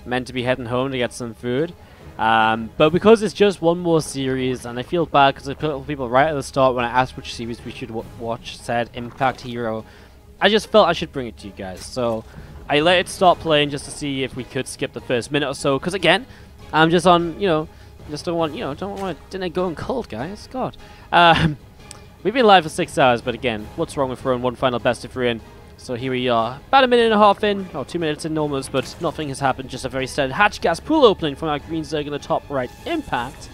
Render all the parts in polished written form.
meant to be heading home to get some food. But because it's just one more series, and I feel bad because I put people right at the start when I asked which series we should watch said Impact herO, I just felt I should bring it to you guys. So I let it start playing just to see if we could skip the first minute or so. Because again, I'm just on, just don't want dinner going cold, guys. God. We've been live for 6 hours, but again, what's wrong with throwing one final best if we're in? So here we are, about a minute and a half in, or 2 minutes in almost, but nothing has happened, just a very standard hatch gas pool opening from our green Zerg in the top right Impact,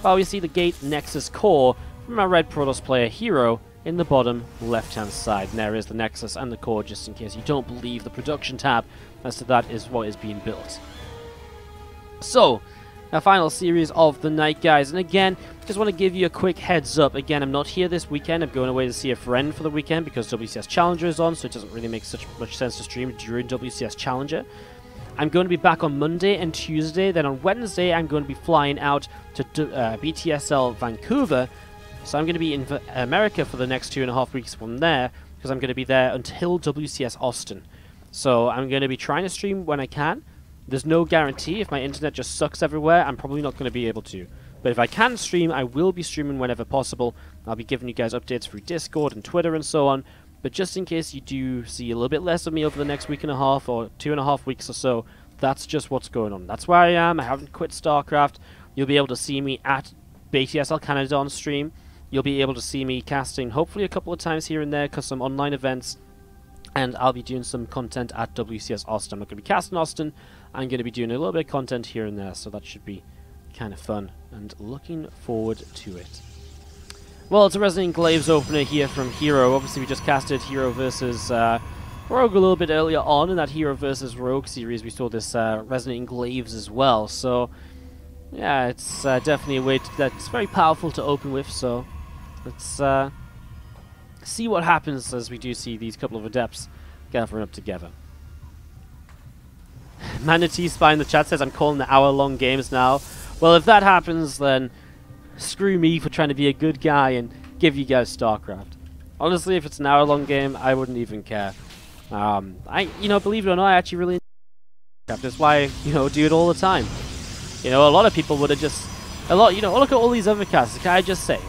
while we see the gate Nexus core from our red Protoss player herO in the bottom left hand side. And there is the Nexus and the core, just in case you don't believe the production tab as to that is what is being built. So, our final series of the night, guys, and again, just want to give you a quick heads up. Again, I'm not here this weekend. I'm going away to see a friend for the weekend because WCS Challenger is on, so it doesn't really make much sense to stream during WCS Challenger. I'm going to be back on Monday and Tuesday. Then on Wednesday, I'm going to be flying out to BTSL Vancouver. So I'm going to be in America for the next 2.5 weeks from there, because I'm going to be there until WCS Austin. So I'm going to be trying to stream when I can. There's no guarantee. If my internet just sucks everywhere, I'm probably not going to be able to. But if I can stream, I will be streaming whenever possible. I'll be giving you guys updates through Discord and Twitter and so on. But just in case you do see a little bit less of me over the next week and a half or 2.5 weeks or so, that's just what's going on. That's where I am. I haven't quit StarCraft. You'll be able to see me at BTSL Canada on stream. You'll be able to see me casting hopefully a couple of times here and there because some online events. And I'll be doing some content at WCS Austin. I'm not going to be casting Austin. I'm going to be doing a little bit of content here and there, so that should be kind of fun. And looking forward to it. Well, it's a Resident Glaives opener here from herO. Obviously, we just casted herO versus Rogue a little bit earlier on in that herO versus Rogue series. We saw this Resident Glaives as well. So, yeah, it's definitely a way that's very powerful to open with. So, let's see what happens as we do see these couple of adepts gathering up together. Manatee Spy in the chat says, I'm calling the hour-long games now. Well, if that happens, then screw me for trying to be a good guy and give you guys StarCraft. Honestly, if it's an hour-long game, I wouldn't even care. Believe it or not, I actually really enjoy StarCraft. That's why, do it all the time. A lot of people would have just... look at all these other casts. Can I just say...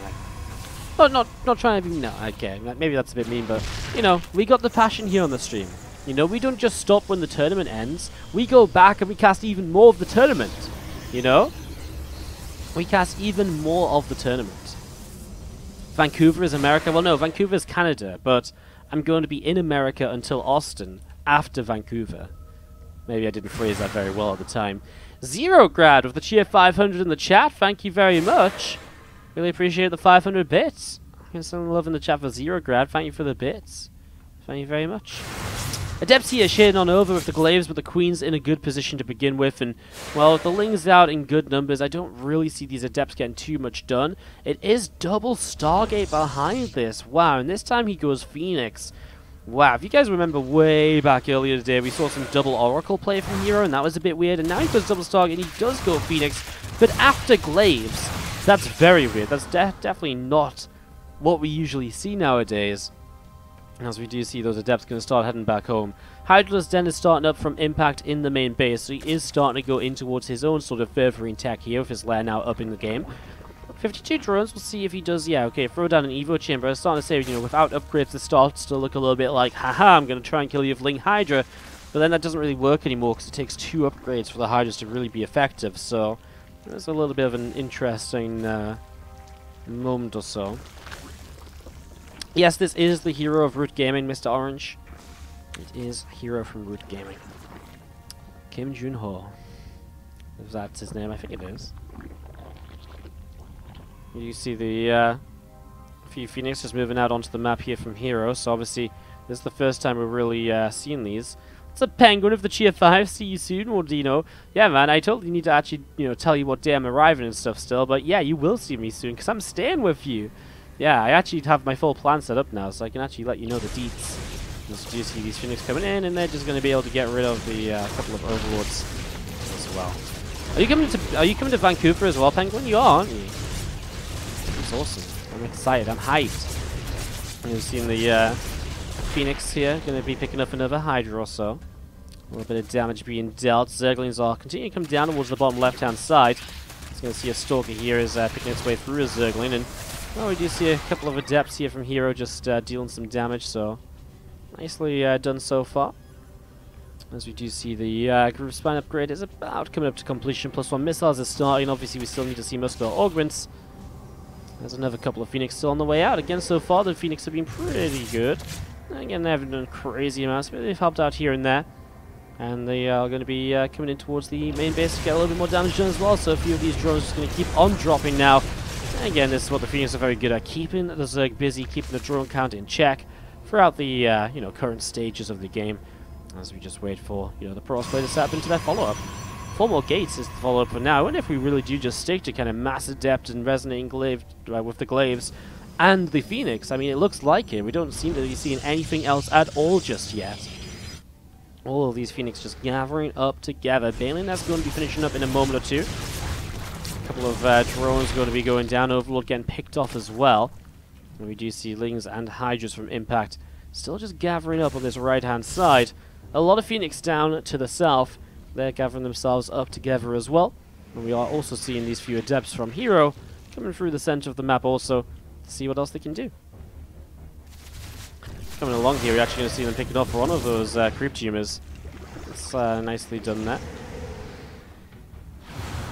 Not trying to be... No, okay, maybe that's a bit mean, but, we got the passion here on the stream. We don't just stop when the tournament ends. We go back and we cast even more of the tournament. We cast even more of the tournament. Vancouver is America. Well, no, Vancouver is Canada, but I'm going to be in America until Austin after Vancouver. Maybe I didn't phrase that very well at the time. Zero Grad with the cheer 500 in the chat. Thank you very much. Really appreciate the 500 bits. There's some love in the chat for Zero Grad. Thank you for the bits. Thank you very much. Adepts here shading on over with the Glaives, but the Queen's in a good position to begin with, and, well, with the Lings out in good numbers, I don't really see these Adepts getting too much done. It is double Stargate behind this. Wow, and this time he goes Phoenix. Wow, if you guys remember way back earlier today, we saw some double Oracle play from herO, and that was a bit weird, and now he goes double Stargate, and he does go Phoenix, but after Glaives, that's very weird. That's definitely not what we usually see nowadays. As we do see those Adepts going to start heading back home. Hydra's Den is starting up from Impact in the main base, so he is starting to go in towards his own sort of furthering tech here with his lair now up in the game. 52 drones, we'll see if he does, throw down an Evo Chamber. I was starting to say, without upgrades, the starts to look a little bit like, haha, I'm going to try and kill you with Ling Hydra, but then that doesn't really work anymore because it takes 2 upgrades for the Hydras to really be effective, so there's a little bit of an interesting moment or so. Yes, this is the herO of Root Gaming, Mr. Orange. It is herO from Root Gaming. Kim Jun-ho. If that's his name, I think it is. You see the few Phoenix just moving out onto the map here from herO, so obviously this is the first time we're really seeing these. It's a Penguin of the Cheer 5, see you soon, Wardino. Yeah, man, I totally need to actually, tell you what day I'm arriving and stuff still, but yeah, you will see me soon, because I'm staying with you. Yeah, I actually have my full plan set up now, so I can actually let you know the deets. As you see these Phoenix coming in, and they're just going to be able to get rid of the couple of Overlords as well. Are you coming to Vancouver as well, Penguin? You are, aren't you? That's awesome. I'm excited. I'm hyped. You've seen the Phoenix here, going to be picking up another Hydra or so. A little bit of damage being dealt. Zerglings are continuing to come down towards the bottom left-hand side. It's going to see a Stalker here is picking its way through a Zergling, and well, we do see a couple of Adepts here from herO just dealing some damage, so nicely done so far. As we do see the group spine upgrade is about coming up to completion. +1 missiles is starting. Obviously, we still need to see muscular augments. There's another couple of Phoenix still on the way out. Again, so far, the Phoenix have been pretty good. Again, they haven't done crazy amounts, but they've helped out here and there. And they are going to be coming in towards the main base to get a little bit more damage done as well. So a few of these drones are just going to keep on dropping now. And again, this is what the Phoenix are very good at, keeping the Zerg busy, keeping the drone count in check throughout the you know, current stages of the game. As we just wait for, you know, the Protoss play to set up into their follow-up. 4 more gates is the follow-up for now. I wonder if we really do just stick to kind of mass adept and resonating glaive with the glaives and the Phoenix. I mean, it looks like it. We don't seem to be seeing anything else at all just yet. All of these Phoenix just gathering up together. Balin, that's going to be finishing up in a moment or two. A couple of drones going to be going down. Overlord getting picked off as well. And we do see Lings and Hydras from Impact still just gathering up on this right-hand side. A lot of Phoenix down to the south. They're gathering themselves up together as well. And we are also seeing these few Adepts from herO coming through the center of the map also to see what else they can do. Coming along here, we're actually going to see them picking off one of those creep tumors. It's nicely done there.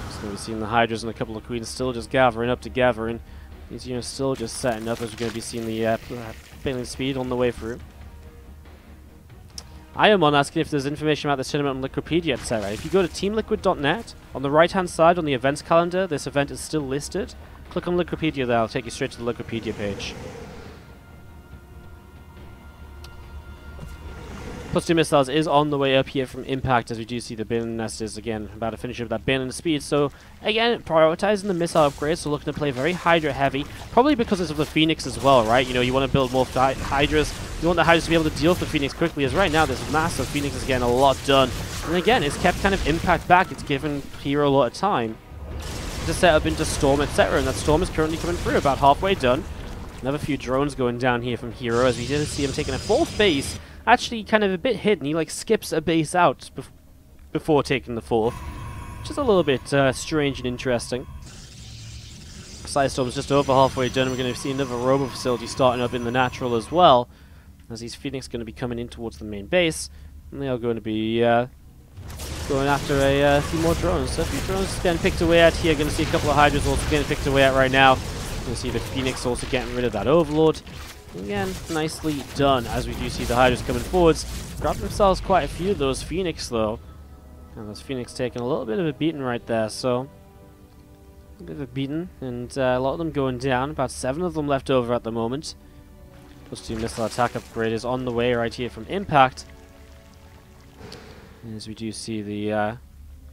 Just going to be seeing the Hydras and a couple of Queens still just gathering up together. And these units still just setting up as we're going to be seeing the Balin speed on the way through. I am on asking if there's information about this tournament on Liquipedia, etc. If you go to teamliquid.net, on the right-hand side on the events calendar, this event is still listed. Click on Liquipedia there, I'll take you straight to the Liquipedia page. +2 missiles is on the way up here from Impact, as we do see the Balin nest is again about to finish up that Balin speed. So again, prioritizing the missile upgrades, so looking to play very Hydra heavy, probably because it's of the Phoenix as well, right? You know, you want to build more Hydras, you want the Hydras to be able to deal with the Phoenix quickly, as right now this massive Phoenix is getting a lot done. And again, it's kept kind of Impact back, it's given herO a lot of time to set up into Storm, etc. And that Storm is currently coming through, about halfway done. Another few drones going down here from herO, as we did see him taking a 4th base. Actually kind of a bit hidden. He like skips a base out before taking the 4th, which is a little bit strange and interesting. Storm's just over halfway done. We're going to see another robo facility starting up in the natural as well, as these Phoenix going to be coming in towards the main base, and they are going to be going after a few more drones. So a few drones getting picked away at here. Going to see a couple of Hydras also getting picked away at right now. Going to see the Phoenix also getting rid of that Overlord. Again, nicely done, as we do see the Hydras coming forwards. Grabbed themselves quite a few of those Phoenix, though. And those Phoenix taking a little bit of a beating right there, so... a bit of a beating, and a lot of them going down. About 7 of them left over at the moment. +2 missile attack upgrade is on the way right here from Impact. As we do see the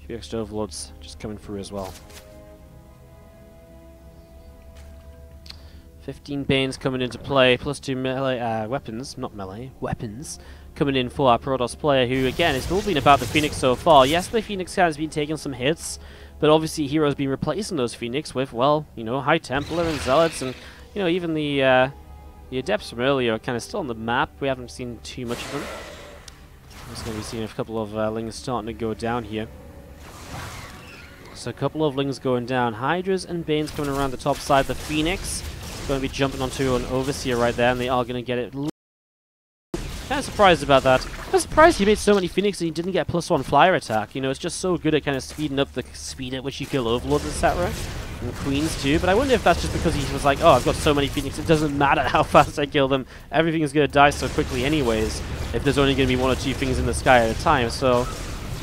few extra Overlords just coming through as well. 15 Banes coming into play, +2 melee weapons, not melee, weapons, coming in for our Protoss player, who again has all been about the Phoenix so far. Yes, the Phoenix has been taking some hits, but obviously herO's been replacing those Phoenix with, well, you know, High Templar and Zealots, and you know, even the Adepts from earlier are kind of still on the map. We haven't seen too much of them. I'm just going to be seeing a couple of Lings starting to go down here. So a couple of Lings going down, Hydras and Banes coming around the top side. The Phoenix going to be jumping onto an Overseer right there, and they are going to get it. Kind of surprised about that. I'm surprised he made so many Phoenix and he didn't get +1 flyer attack. You know, it's just so good at kind of speeding up the speed at which you kill Overlords, etc. And Queens too, but I wonder if that's just because he was like, oh, I've got so many Phoenix, it doesn't matter how fast I kill them, everything is going to die so quickly anyways, if there's only going to be 1 or 2 things in the sky at a time. So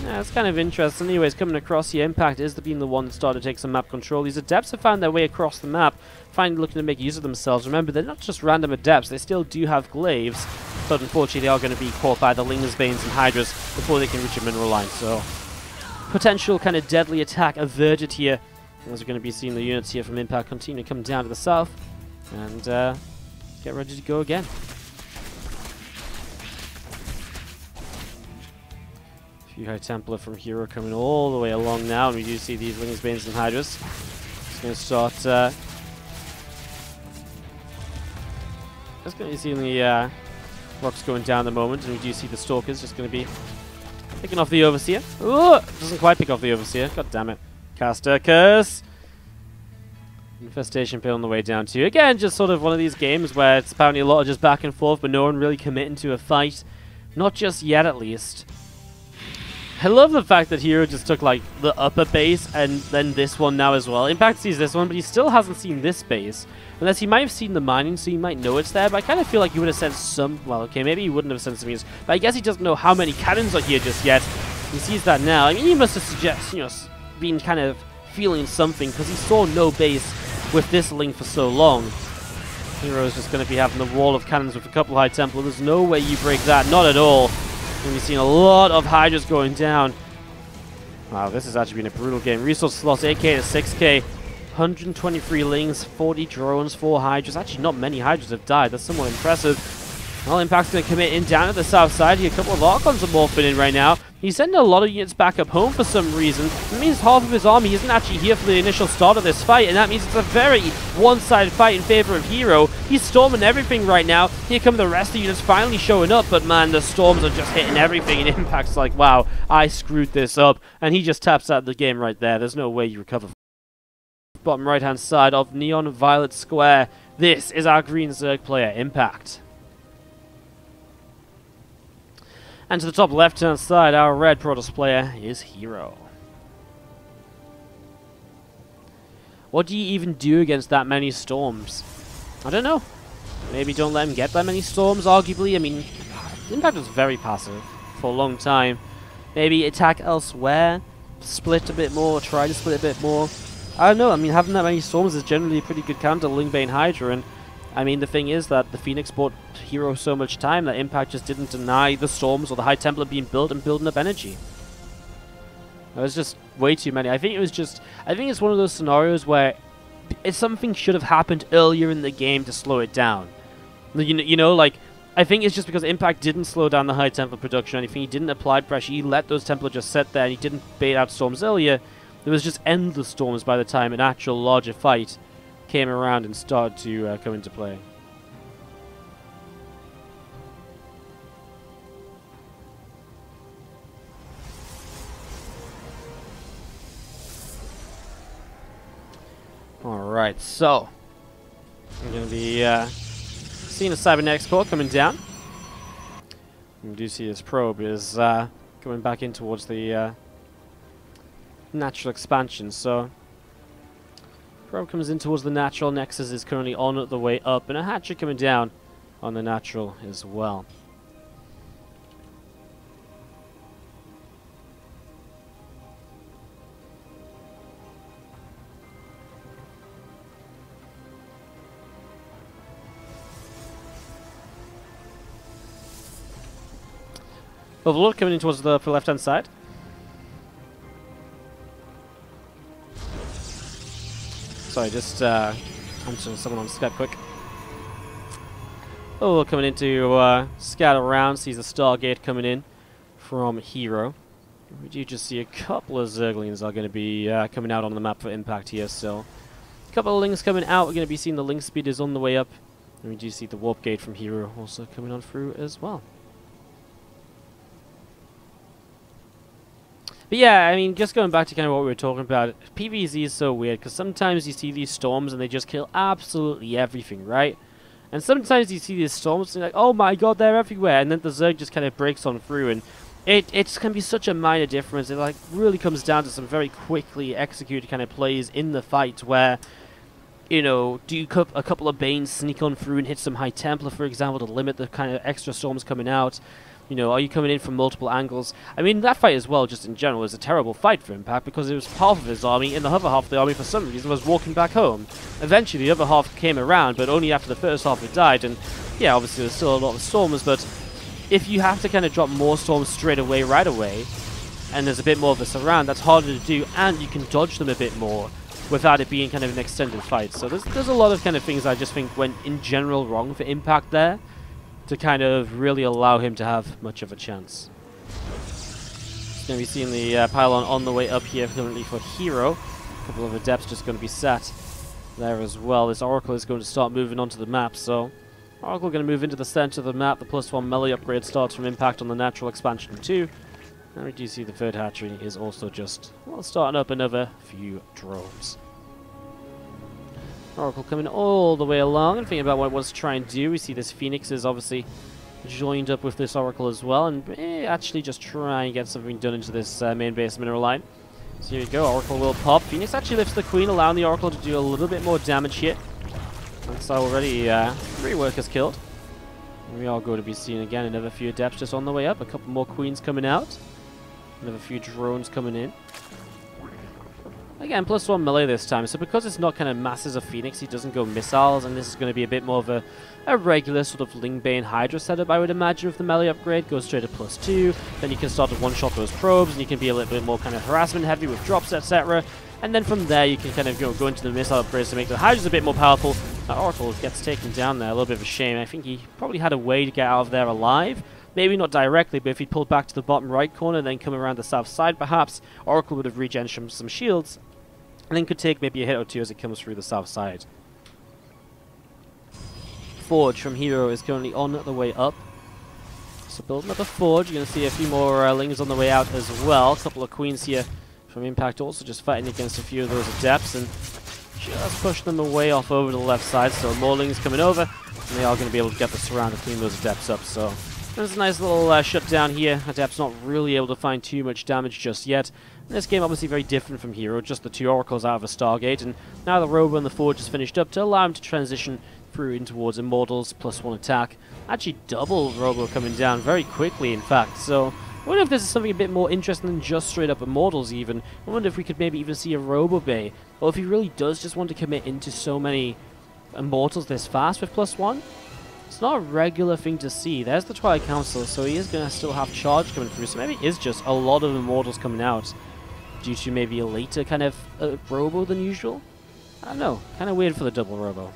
yeah, it's kind of interesting. Anyways, coming across here, Impact is being the one that started to take some map control. These Adepts have found their way across the map, looking to make use of themselves. Remember, they're not just random Adepts, they still do have glaives, but unfortunately they are going to be caught by the Lings, Banes, and Hydras before they can reach a mineral line. So, potential kind of deadly attack averted here, as we're going to be seeing the units here from Impact continue to come down to the south, and get ready to go again. Few High Templar from herO coming all the way along now, and we do see these Lings, Banes, and Hydras. It's going to start. Just going to be seeing the rocks going down at the moment, and we do see the Stalkers just going to be Picking off the Overseer. Ooh, doesn't quite pick off the Overseer. God damn it. Caster Curse. Infestation Pit on the way down to you. Again, just sort of one of these games where it's apparently a lot of just back and forth, but no one really committing to a fight. Not just yet, at least. I love the fact that herO just took, like, the upper base and then this one now as well. Impact sees this one, but he still hasn't seen this base. Unless he might have seen the mining, so he might know it's there, but I kind of feel like he would have sensed some... Well, okay, maybe he wouldn't have sensed some, but I guess he doesn't know how many cannons are here just yet. He sees that now. I mean, he must have suggested, you know, been kind of feeling something, because he saw no base with this link for so long. herO's just going to be having the wall of cannons with a couple High Templar. There's no way you break that, not at all. And we've seen a lot of Hydras going down. Wow, this has actually been a brutal game. Resource loss, 8k to 6k. 123 lings, 40 drones, 4 Hydras. Actually, not many Hydras have died. That's somewhat impressive. Well, Impact's going to commit in down at the south side. Here, a couple of Archons are morphing in right now. He's sending a lot of units back up home for some reason. That means half of his army isn't actually here for the initial start of this fight, and that means it's a very one-sided fight in favor of herO. He's storming everything right now. Here come the rest of the units finally showing up, but man, the storms are just hitting everything, and Impact's like, wow, I screwed this up. And he just taps out the game right there. There's no way you recover from it. Bottom right-hand side of Neon Violet Square. This is our Green Zerg player, Impact. And to the top left-hand side, our red Protoss player is herO. What do you even do against that many storms? I don't know. Maybe don't let him get that many storms, arguably. I mean, Impact was very passive for a long time. Maybe attack elsewhere, split a bit more, try to split a bit more. I don't know. I mean, having that many storms is generally a pretty good counter to Lingbane Hydra, and I mean, the thing is that the Phoenix bought herO so much time that Impact just didn't deny the storms or the High Templar being built and building up energy. There was just way too many. I think it's one of those scenarios where something should have happened earlier in the game to slow it down. You know, like, I think it's just because Impact didn't slow down the High Templar production or anything. He didn't apply pressure. He let those Templar just sit there, and he didn't bait out storms earlier. There was just endless storms by the time an actual larger fight came around and started to come into play. Alright, so I'm going to be seeing a Cybernetics core coming down. We do see this probe is going back in towards the natural expansion, so probe comes in towards the natural. Nexus is currently on the way up, and a hatcher coming down on the natural as well. Overlord coming in towards the left-hand side. Sorry, just answering someone on Skype quick. Oh, coming in to scout around, sees a Stargate coming in from herO. We do just see a couple of Zerglings are going to be coming out on the map for Impact here still. A couple of Lings coming out, we're going to be seeing the Link speed is on the way up. And we do see the Warp Gate from herO also coming on through as well. But yeah, I mean, just going back to kind of what we were talking about, PvZ is so weird, because sometimes you see these storms and they just kill absolutely everything, right? And sometimes you see these storms and you're like, oh my god, they're everywhere, and then the Zerg just kind of breaks on through, and it can be such a minor difference. It like really comes down to some very quickly executed kind of plays in the fight where, you know, do a couple of Banes sneak on through and hit some High Templar, for example, to limit the kind of extra storms coming out? You know, are you coming in from multiple angles? I mean, that fight as well, just in general, is a terrible fight for Impact because it was half of his army, and the other half of the army, for some reason, was walking back home. Eventually, the other half came around, but only after the first half had died, and yeah, obviously, there's still a lot of storms, but if you have to kind of drop more storms straight away, right away, and there's a bit more of a surround, that's harder to do, and you can dodge them a bit more without it being kind of an extended fight. So there's a lot of kind of things I just think went, in general, wrong for Impact there, to kind of really allow him to have much of a chance. Going to be seeing the pylon on the way up here currently for herO. A couple of adepts just going to be sat there as well. This Oracle is going to start moving onto the map, so Oracle going to move into the center of the map. The +1 melee upgrade starts from Impact on the natural expansion too. And we do see the third hatchery is also just, well, starting up another few drones. Oracle coming all the way along and thinking about what it wants to try and do. We see this Phoenix is obviously joined up with this Oracle as well, and actually just try and get something done into this main base mineral line. So here we go, Oracle will pop. Phoenix actually lifts the Queen, allowing the Oracle to do a little bit more damage here. That's already 3 workers killed. And we are going to be seeing again another few Adepts just on the way up. A couple more Queens coming out. Another few drones coming in. Again, +1 melee this time, so because it's not kind of masses of Phoenix, he doesn't go missiles, and this is going to be a bit more of a regular sort of Lingbane Hydra setup, I would imagine, with the melee upgrade. Goes straight to +2, then you can start to one-shot those probes, and you can be a little bit more kind of harassment heavy with drops, etc. And then from there, you can kind of go into the missile upgrades to make the Hydras a bit more powerful. Oracle gets taken down there, a little bit of a shame. I think he probably had a way to get out of there alive. Maybe not directly, but if he'd pulled back to the bottom right corner, then come around the south side perhaps, Oracle would have regen some shields, and then could take maybe a hit or two as it comes through the south side. Forge from herO is currently on the way up. So building up a Forge, you're going to see a few more Lings on the way out as well. A couple of Queens here from Impact also just fighting against a few of those Adepts, and just push them away off over to the left side. So more Lings coming over, and they are going to be able to get the surround and clean those Adepts up. So there's a nice little shutdown here. Adept's not really able to find too much damage just yet. This game obviously very different from herO, just the 2 Oracles out of a Stargate, and now the Robo and the Forge is finished up to allow him to transition through in towards Immortals, +1 attack. Actually double Robo coming down very quickly, in fact, so I wonder if this is something a bit more interesting than just straight up Immortals even. I wonder if we could maybe even see a Robo Bay, or if he really does just want to commit into so many Immortals this fast with +1. It's not a regular thing to see. There's the Twilight Council, so he is going to still have charge coming through, so maybe it is just a lot of Immortals coming out due to maybe a later kind of Robo than usual. I don't know, kind of weird for the double Robo.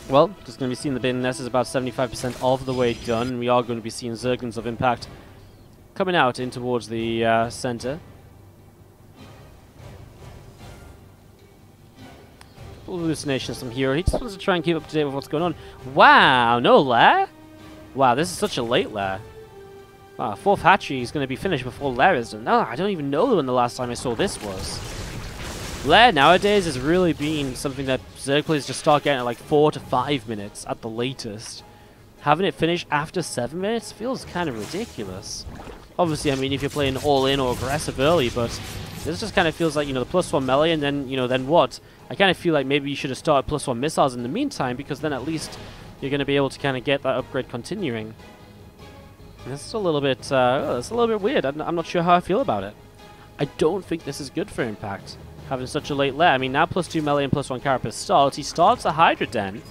Well, just going to be seeing the bin nest is about 75% of the way done. We are going to be seeing Zerglings of Impact coming out in towards the center. Hallucinations from herO. He just wants to try and keep up to date with what's going on. Wow, no lair? Wow, this is such a late lair. Wow, 4th hatchery is going to be finished before lair is done. No, I don't even know when the last time I saw this was. Lair nowadays is really being something that Zerg players just start getting at like 4 to 5 minutes at the latest. Having it finished after 7 minutes feels kind of ridiculous. Obviously, I mean, if you're playing all-in or aggressive early, but this just kind of feels like, you know, the +1 melee and then, you know, then what? I kind of feel like maybe you should have started +1 missiles in the meantime, because then at least you're going to be able to kind of get that upgrade continuing. And this is a little bit, it's a little bit weird. I'm not sure how I feel about it. I don't think this is good for Impact, having such a late lair. I mean, now +2 melee and +1 carapace starts. He starts a Hydra Den.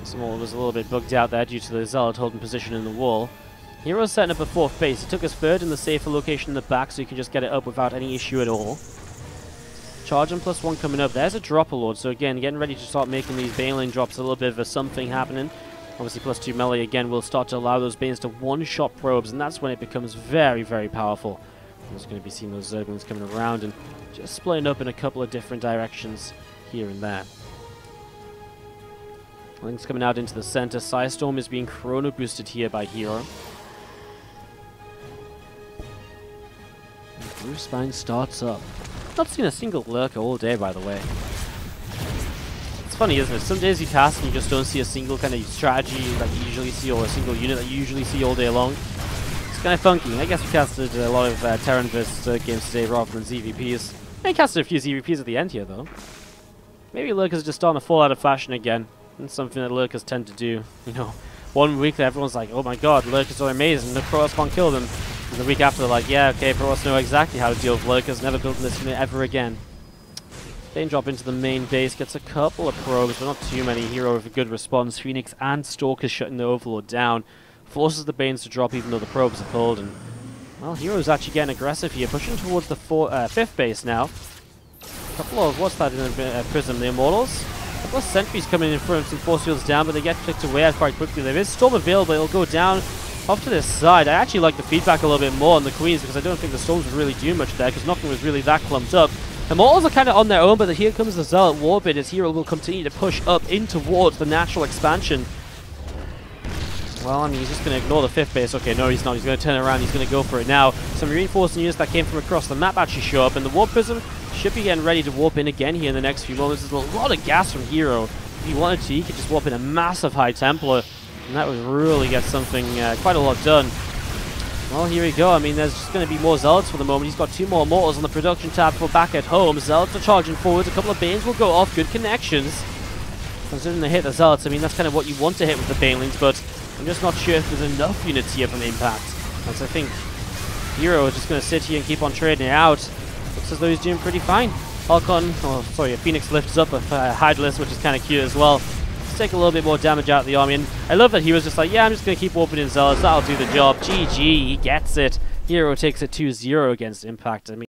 Small was a little bit bugged out there due to the Zealot holding position in the wall. herO's setting up a 4th base. He took his 3rd in the safer location in the back, so he can just get it up without any issue at all. Charge and +1 coming up. There's a Dropper Lord, so again, getting ready to start making these Baneling drops, a little bit of a something happening. Obviously, +2 melee again will start to allow those Banes to one-shot probes, and that's when it becomes very, very powerful. I'm just going to be seeing those Zerglings coming around and just splitting up in a couple of different directions here and there. Lings coming out into the center. Psystorm is being chrono boosted here by herO. Blue Spine starts up. Not seen a single lurker all day, by the way. It's funny, isn't it? Some days you cast and you just don't see a single kind of strategy that you usually see, or a single unit that you usually see all day long. It's kind of funky. I guess we casted a lot of Terran vs games today rather than ZVPs. I casted a few ZVPs at the end here, though. Maybe lurkers are just starting to fall out of fashion again. It's something that lurkers tend to do. You know, one week everyone's like, oh my god, lurkers are amazing, the Protoss can't kill them. And the week after they're like, yeah, okay, Protoss know exactly how to deal with lurkers, never building this unit ever again. Bane drop into the main base, gets a couple of probes, but not too many. herO with a good response. Phoenix and Stalker shutting the Overlord down. Forces the Banes to drop even though the probes are pulled. And, well, herO's actually getting aggressive here, pushing towards the 5th base now. A couple of, what's that in the Prism? The Immortals? A couple of sentries coming in front and force fields down, but they get clicked away out quite quickly. There is Storm available, it'll go down off to this side. I actually like the feedback a little bit more on the Queens, because I don't think the Storms would really do much there, because nothing was really that clumped up. The Mortals are kind of on their own, but here comes the Zealot Warbid as herO will continue to push up in towards the natural expansion. Well, I mean, he's just going to ignore the 5th base. Okay, no, he's not. He's going to turn around. He's going to go for it now. Some reinforcing units that came from across the map actually show up, and the Warp Prism should be getting ready to warp in again here in the next few moments. There's a lot of gas from herO. If he wanted to, he could just warp in a massive High Templar, and that would really get something, quite a lot done. Well, here we go. I mean, there's just going to be more Zealots for the moment. He's got 2 more Mortals on the production tab for back at home. Zealots are charging forwards. A couple of Banes will go off. Good connections. Considering they hit the Zealots, I mean, that's kind of what you want to hit with the Banelings, but I'm just not sure if there's enough units here from Impact. As I think herO is just going to sit here and keep on trading it out. Looks as though he's doing pretty fine. A Phoenix lifts up a Hydralisk, which is kind of cute as well. Let's take a little bit more damage out of the army, and I love that he was just like, yeah, I'm just going to keep opening Zealots, that'll do the job. GG, he gets it. herO takes it 2-0 against Impact. I mean,